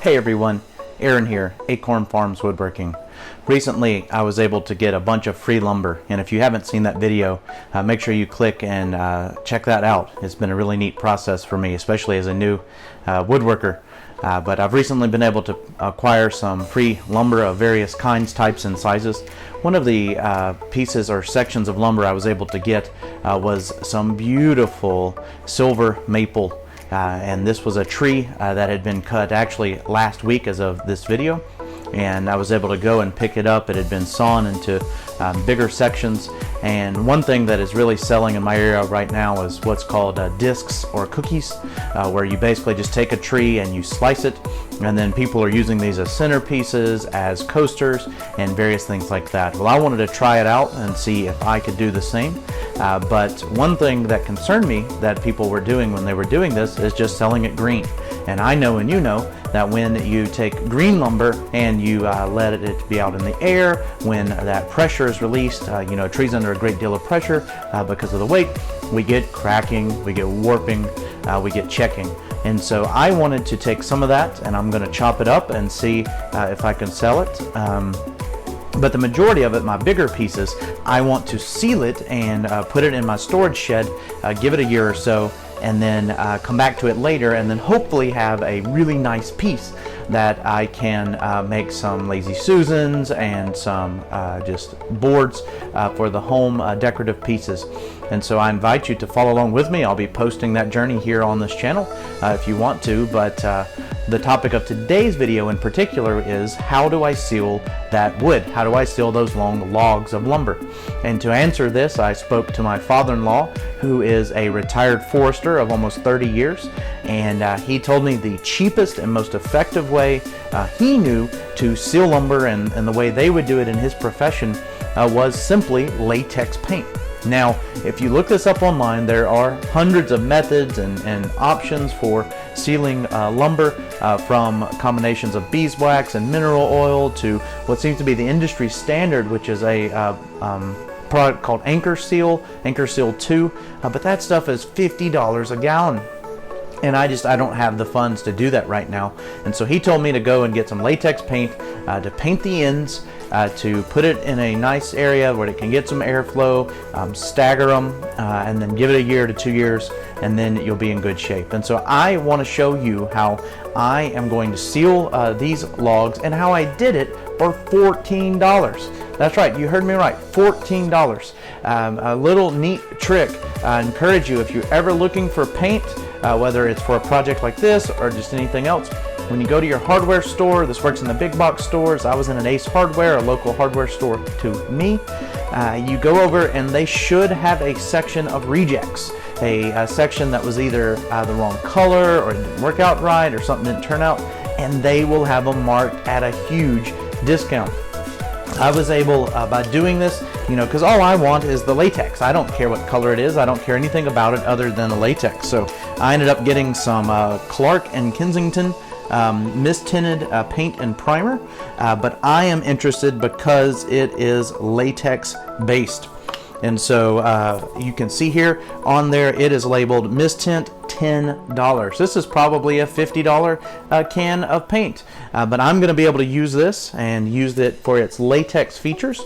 Hey everyone, Aaron here, Acorn Farms Woodworking. Recently I was able to get a bunch of free lumber, and if you haven't seen that video, make sure you click and check that out. It's been a really neat process for me, especially as a new woodworker. But I've recently been able to acquire some free lumber of various kinds, types, and sizes. One of the pieces or sections of lumber I was able to get was some beautiful silver maple. And this was a tree that had been cut actually last week as of this video, and I was able to go and pick it up. It had been sawn into bigger sections, and one thing that is really selling in my area right now is what's called discs or cookies, where you basically just take a tree and you slice it, and then people are using these as centerpieces, as coasters, and various things like that. Well, I wanted to try it out and see if I could do the same. But one thing that concerned me that people were doing when they were doing this is just selling it green. And I know, and you know, that when you take green lumber and you let it be out in the air, when that pressure is released, you know, a tree's under a great deal of pressure because of the weight, we get cracking, we get warping, we get checking. And so I wanted to take some of that, and I'm going to chop it up and see if I can sell it. But the majority of it, my bigger pieces, I want to seal it and put it in my storage shed, give it a year or so, and then come back to it later, and then hopefully have a really nice piece that I can make some Lazy Susans and some just boards for the home decorative pieces. And so I invite you to follow along with me. I'll be posting that journey here on this channel if you want to, but the topic of today's video in particular is how do I seal that wood? How do I seal those long logs of lumber? And to answer this, I spoke to my father-in-law, who is a retired forester of almost 30 years, and he told me the cheapest and most effective way he knew to seal lumber and the way they would do it in his profession was simply latex paint. Now, if you look this up online, there are hundreds of methods and options for sealing lumber, from combinations of beeswax and mineral oil to what seems to be the industry standard, which is a product called Anchor Seal 2, but that stuff is $50 a gallon. And I don't have the funds to do that right now. And so he told me to go and get some latex paint to paint the ends, to put it in a nice area where it can get some airflow, stagger them, and then give it a year to 2 years, and then you'll be in good shape. And so I want to show you how I am going to seal these logs and how I did it for $14. That's right, you heard me right, $14. A little neat trick. I encourage you, if you're ever looking for paint, whether it's for a project like this or just anything else, when you go to your hardware store, this works in the big box stores. I was in an Ace Hardware, a local hardware store to me. You go over and they should have a section of rejects, a section that was either the wrong color or it didn't work out right or something didn't turn out, and they will have them marked at a huge discount. I was able, by doing this, you know, because all I want is the latex. I don't care what color it is. I don't care anything about it other than the latex. So I ended up getting some Clark and Kensington mist-tinted paint and primer, but I am interested because it is latex based. And so you can see here on there it is labeled mist tint $10. This is probably a $50 can of paint, but I'm going to be able to use this and use it for its latex features.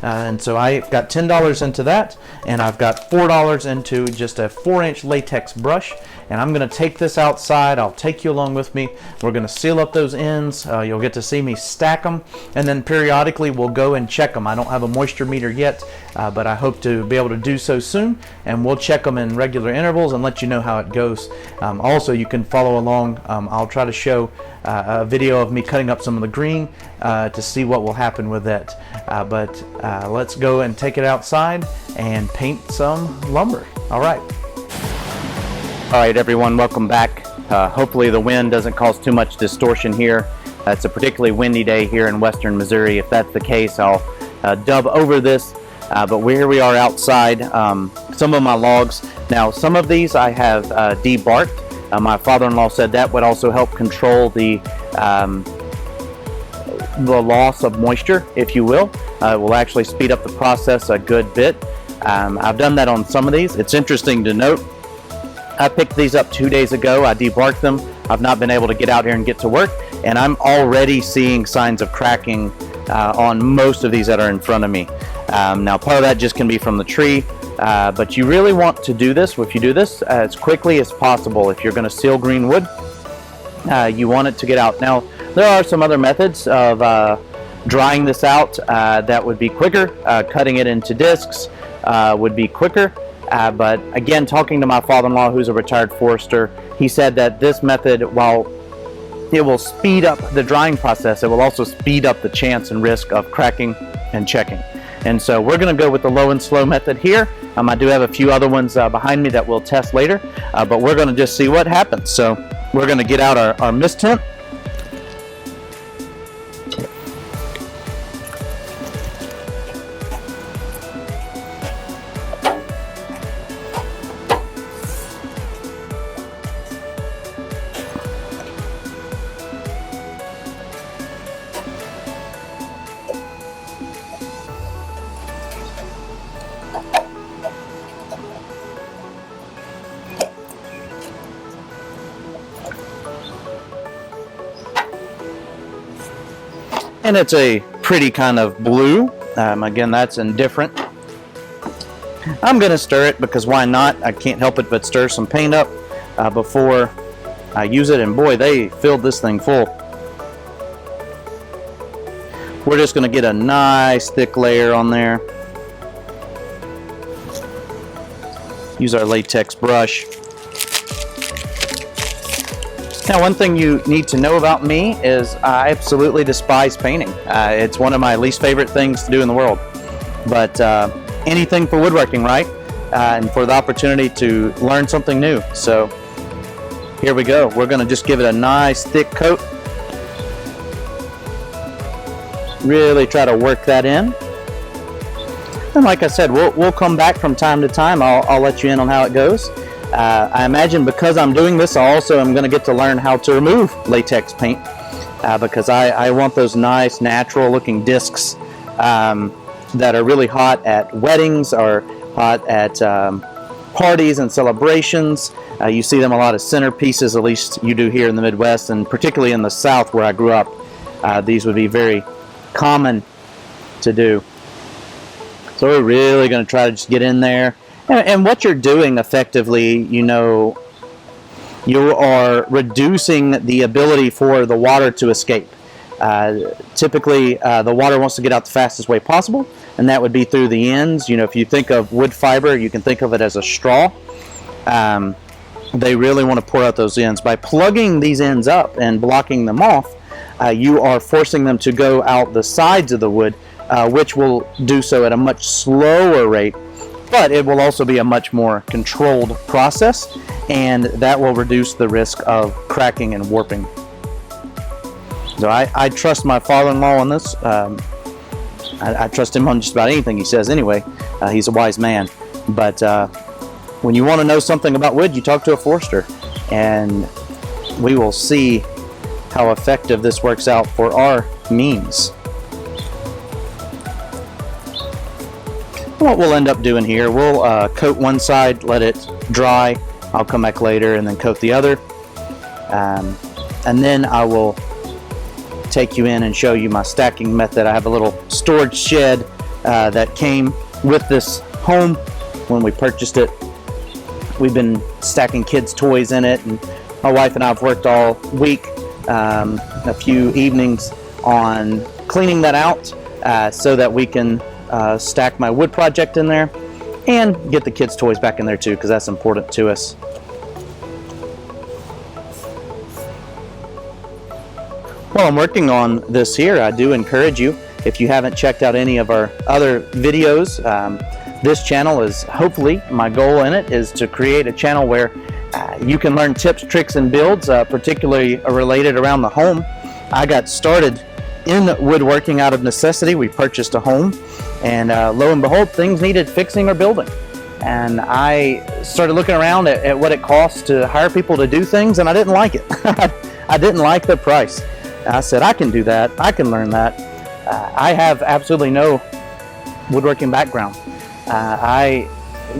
And so I've got $10 into that, and I've got $4 into just a 4-inch latex brush. And I'm going to take this outside. I'll take you along with me. We're going to seal up those ends. You'll get to see me stack them, and then periodically we'll go and check them. I don't have a moisture meter yet, but I hope to be able to do so soon, and we'll check them in regular intervals and let you know how it goes. Also, you can follow along. I'll try to show a video of me cutting up some of the green to see what will happen with it. But let's go and take it outside and paint some lumber. All right. All right, everyone, welcome back. Hopefully the wind doesn't cause too much distortion here. It's a particularly windy day here in western Missouri. If that's the case, I'll dub over this. But here we are outside. Some of my logs. Now, some of these I have debarked. My father-in-law said that would also help control the loss of moisture, if you will. It will actually speed up the process a good bit. I've done that on some of these. It's interesting to note, I picked these up 2 days ago. I debarked them. I've not been able to get out here and get to work, and I'm already seeing signs of cracking on most of these that are in front of me. Now part of that just can be from the tree, but you really want to do this, if you do this as quickly as possible. If you're going to seal green wood, you want it to get out. Now there are some other methods of drying this out that would be quicker. Cutting it into discs would be quicker, but again, talking to my father-in-law, who's a retired forester, he said that this method, while it will speed up the drying process, it will also speed up the chance and risk of cracking and checking. And so we're going to go with the low and slow method here. I do have a few other ones behind me that we'll test later, but we're going to just see what happens. So we're going to get out our mist tent. And it's a pretty kind of blue. Again, that's indifferent. I'm going to stir it because why not? I can't help it but stir some paint up before I use it. And boy, they filled this thing full. We're just going to get a nice thick layer on there. Use our latex brush. Now, one thing you need to know about me is I absolutely despise painting. It's one of my least favorite things to do in the world. But anything for woodworking, right? And for the opportunity to learn something new. So here we go. We're going to just give it a nice thick coat. Really try to work that in. And like I said, we'll come back from time to time. I'll let you in on how it goes. I imagine because I'm doing this, I also am going to get to learn how to remove latex paint because I want those nice natural looking discs that are really hot at weddings or hot at parties and celebrations. You see them a lot as centerpieces, at least you do here in the Midwest, and particularly in the South where I grew up. These would be very common to do. So we're really going to try to just get in there. And what you're doing effectively, you know, you are reducing the ability for the water to escape. Typically, the water wants to get out the fastest way possible, and that would be through the ends. You know, if you think of wood fiber, you can think of it as a straw. They really want to pour out those ends. By plugging these ends up and blocking them off, you are forcing them to go out the sides of the wood, which will do so at a much slower rate. But it will also be a much more controlled process, and that will reduce the risk of cracking and warping. So I trust my father-in-law on this. I trust him on just about anything he says anyway. He's a wise man. But when you want to know something about wood, you talk to a forester, and we will see how effective this works out for our means. What we'll end up doing here, we'll coat one side, let it dry. I'll come back later and then coat the other. And then I will take you in and show you my stacking method. I have a little storage shed that came with this home when we purchased it. We've been stacking kids' toys in it, and my wife and I have worked all week, a few evenings on cleaning that out so that we can stack my wood project in there and get the kids' toys back in there too, because that's important to us. While I'm working on this here, I do encourage you, if you haven't checked out any of our other videos, this channel is, hopefully, my goal in it is to create a channel where you can learn tips, tricks, and builds, particularly related around the home. I got started in woodworking out of necessity. We purchased a home, and lo and behold, things needed fixing or building. And I started looking around at what it costs to hire people to do things, and I didn't like it. I didn't like the price. I said, I can do that. I can learn that. I have absolutely no woodworking background. I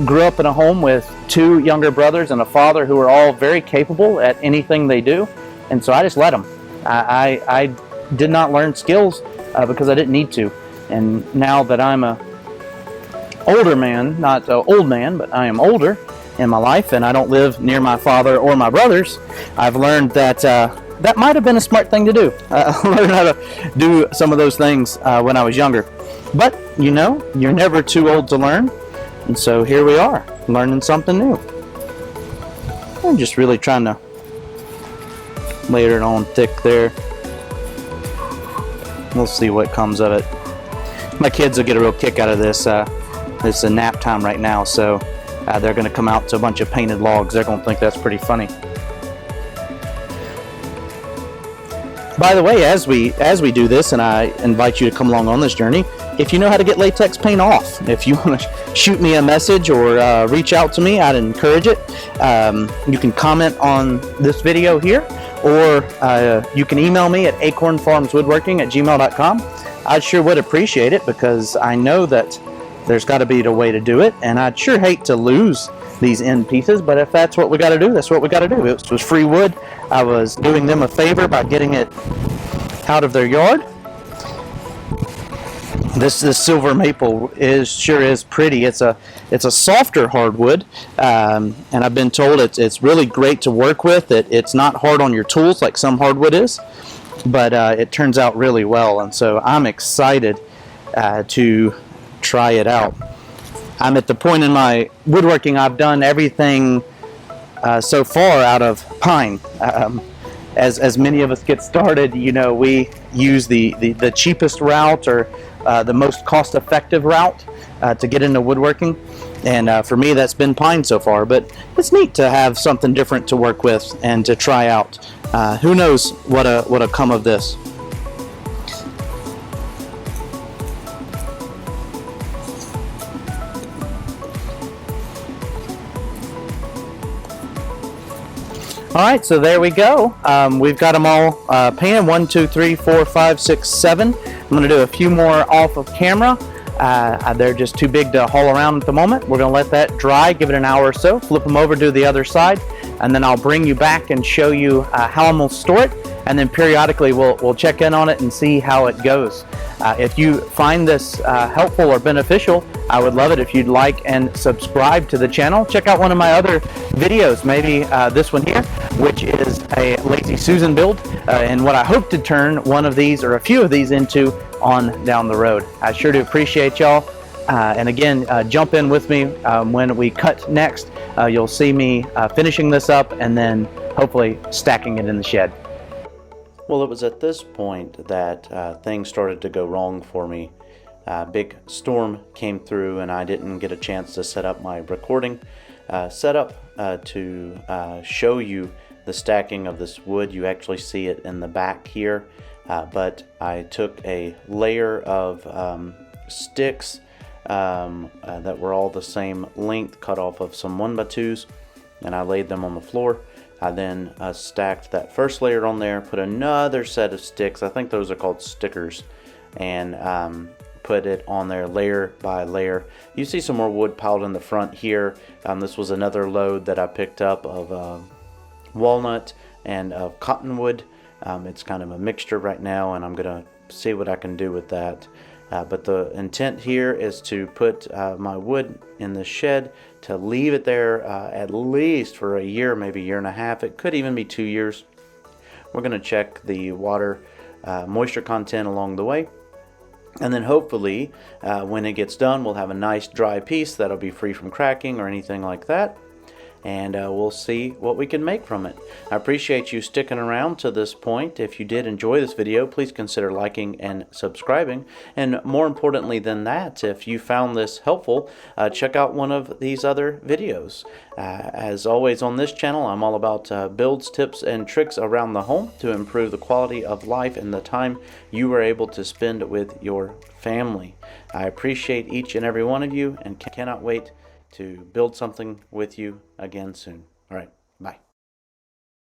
grew up in a home with two younger brothers and a father who were all very capable at anything they do, and so I just let them. I did not learn skills because I didn't need to. And now that I'm a older man, not an old man, but I am older in my life, and I don't live near my father or my brothers, I've learned that that might have been a smart thing to do. Learn how to do some of those things when I was younger. But, you know, you're never too old to learn. And so here we are, learning something new. I'm just really trying to layer it on thick there. We'll see what comes of it. My kids will get a real kick out of this. It's a nap time right now, so they're going to come out to a bunch of painted logs. They're going to think that's pretty funny. By the way, as we do this, and I invite you to come along on this journey, if you know how to get latex paint off, if you want to shoot me a message or reach out to me, I'd encourage it. You can comment on this video here, or you can email me at acornfarmswoodworking@gmail.com. I sure would appreciate it, because I know that there's got to be a way to do it, and I'd sure hate to lose these end pieces, but if that's what we got to do, that's what we got to do. It was free wood. I was doing them a favor by getting it out of their yard. This silver maple sure is pretty. It's a softer hardwood, and I've been told it's really great to work with. It's not hard on your tools like some hardwood is, but it turns out really well, and so I'm excited to try it out. I'm at the point in my woodworking, I've done everything so far out of pine. As many of us get started, you know, we use the cheapest route, or the most cost-effective route to get into woodworking, and for me that's been pine so far, but it's neat to have something different to work with and to try out. Who knows what'll come of this. Alright, so there we go. We've got them all painted. 1, 2, 3, 4, 5, 6, 7. I'm going to do a few more off of camera. They're just too big to haul around at the moment. We're going to let that dry, give it an hour or so, flip them over, do the other side, and then I'll bring you back and show you how I'm going to store it, and then periodically we'll check in on it and see how it goes. If you find this helpful or beneficial, I would love it if you'd like and subscribe to the channel. Check out one of my other videos, maybe this one here, which is a Lazy Susan build, and what I hope to turn one of these or a few of these into on down the road. I sure do appreciate y'all, and again, jump in with me when we cut next. You'll see me finishing this up and then hopefully stacking it in the shed. Well, it was at this point that things started to go wrong for me. Big storm came through and I didn't get a chance to set up my recording setup to show you the stacking of this wood. You actually see it in the back here, but I took a layer of sticks that were all the same length, cut off of some 1x2s, and I laid them on the floor. I then stacked that first layer on there, put another set of sticks, I think those are called stickers, and put it on there layer by layer. You see some more wood piled in the front here. This was another load that I picked up of walnut and of cottonwood. It's kind of a mixture right now, and I'm gonna see what I can do with that. But the intent here is to put my wood in the shed, to leave it there at least for a year, maybe a year and a half. It could even be 2 years. We're going to check the water moisture content along the way. And then hopefully when it gets done, we'll have a nice dry piece that'll be free from cracking or anything like that. And we'll see what we can make from it. I appreciate you sticking around to this point. If you did enjoy this video, please consider liking and subscribing. And more importantly than that, if you found this helpful, check out one of these other videos. As always on this channel, I'm all about builds, tips, and tricks around the home to improve the quality of life and the time you are able to spend with your family. I appreciate each and every one of you and cannot wait to build something with you again soon. All right.